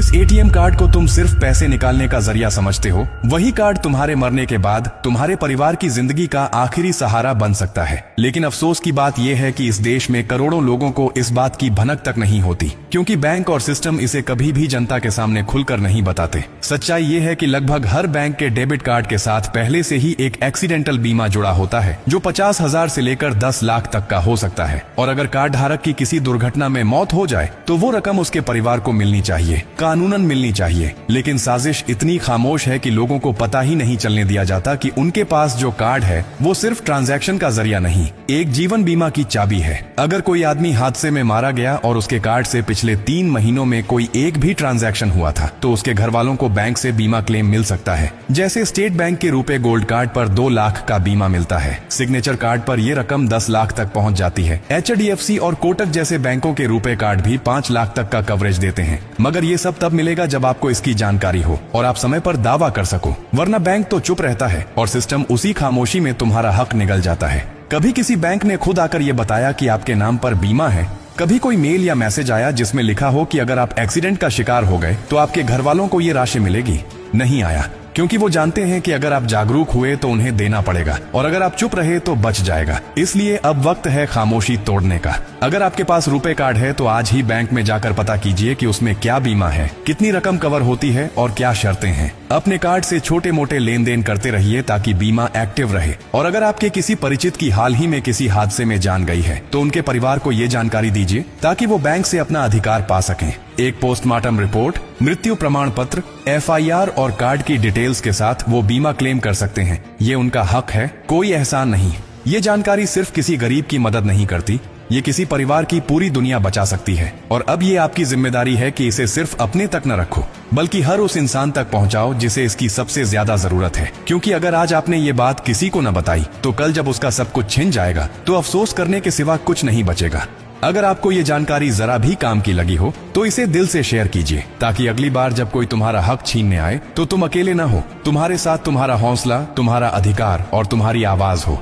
जिस ATM card को तुम सिर्फ पैसे निकालने का जरिया समझते हो, वही कार्ड तुम्हारे मरने के बाद तुम्हारे परिवार की जिंदगी का आखिरी सहारा बन सकता है। लेकिन अफसोस की बात यह है कि इस देश में करोड़ों लोगों को इस बात की भनक तक नहीं होती, क्योंकि बैंक और सिस्टम इसे कभी भी जनता के सामने खुलकर नहीं बताते। सच्चाई ये है कि लगभग हर बैंक के डेबिट कार्ड के साथ पहले से ही एक एक्सीडेंटल बीमा जुड़ा होता है, जो 50,000 से लेकर 10 लाख तक का हो सकता है। और अगर कार्ड धारक की किसी दुर्घटना में मौत हो जाए तो वो रकम उसके परिवार को मिलनी चाहिए, कानूनन मिलनी चाहिए। लेकिन साजिश इतनी खामोश है कि लोगों को पता ही नहीं चलने दिया जाता कि उनके पास जो कार्ड है वो सिर्फ ट्रांजैक्शन का जरिया नहीं, एक जीवन बीमा की चाबी है। अगर कोई आदमी हादसे में मारा गया और उसके कार्ड से पिछले 3 महीनों में कोई एक भी ट्रांजैक्शन हुआ था, तो उसके घर वालों को बैंक से बीमा क्लेम मिल सकता है। जैसे स्टेट बैंक के रुपए गोल्ड कार्ड पर 2 लाख का बीमा मिलता है, सिग्नेचर कार्ड पर यह रकम 10 लाख तक पहुंच जाती है। HDFC और कोटक जैसे बैंकों के रुपए कार्ड भी 5 लाख तक का कवरेज देते हैं। मगर ये सब तब मिलेगा जब आपको इसकी जानकारी हो और आप समय पर दावा कर सको, वरना बैंक तो चुप रहता है और सिस्टम उसी खामोशी में तुम्हारा हक निगल जाता है। कभी किसी बैंक ने खुद आकर ये बताया कि आपके नाम पर बीमा है। कभी कोई मेल या मैसेज आया जिसमें लिखा हो कि अगर आप एक्सीडेंट का शिकार हो गए तो आपके घर वालों को ये राशि मिलेगी? नहीं आया, क्योंकि वो जानते हैं कि अगर आप जागरूक हुए तो उन्हें देना पड़ेगा और अगर आप चुप रहे तो बच जाएगा। इसलिए अब वक्त है खामोशी तोड़ने का। अगर आपके पास रुपए कार्ड है तो आज ही बैंक में जाकर पता कीजिए कि उसमें क्या बीमा है, कितनी रकम कवर होती है और क्या शर्तें हैं। अपने कार्ड से छोटे मोटे लेन देन करते रहिए ताकि बीमा एक्टिव रहे। और अगर आपके किसी परिचित की हाल ही में किसी हादसे में जान गई है तो उनके परिवार को ये जानकारी दीजिए ताकि वो बैंक से अपना अधिकार पा सकें। एक पोस्टमार्टम रिपोर्ट, मृत्यु प्रमाण पत्र, FIR और कार्ड की डिटेल्स के साथ वो बीमा क्लेम कर सकते हैं। ये उनका हक है, कोई एहसान नहीं। ये जानकारी सिर्फ किसी गरीब की मदद नहीं करती, ये किसी परिवार की पूरी दुनिया बचा सकती है। और अब ये आपकी जिम्मेदारी है कि इसे सिर्फ अपने तक न रखो, बल्कि हर उस इंसान तक पहुंचाओ जिसे इसकी सबसे ज्यादा जरूरत है। क्योंकि अगर आज आपने ये बात किसी को न बताई तो कल जब उसका सब कुछ छिन जाएगा तो अफसोस करने के सिवा कुछ नहीं बचेगा। अगर आपको ये जानकारी जरा भी काम की लगी हो तो इसे दिल से शेयर कीजिए, ताकि अगली बार जब कोई तुम्हारा हक छीनने आए तो तुम अकेले न हो। तुम्हारे साथ तुम्हारा हौसला, तुम्हारा अधिकार और तुम्हारी आवाज हो।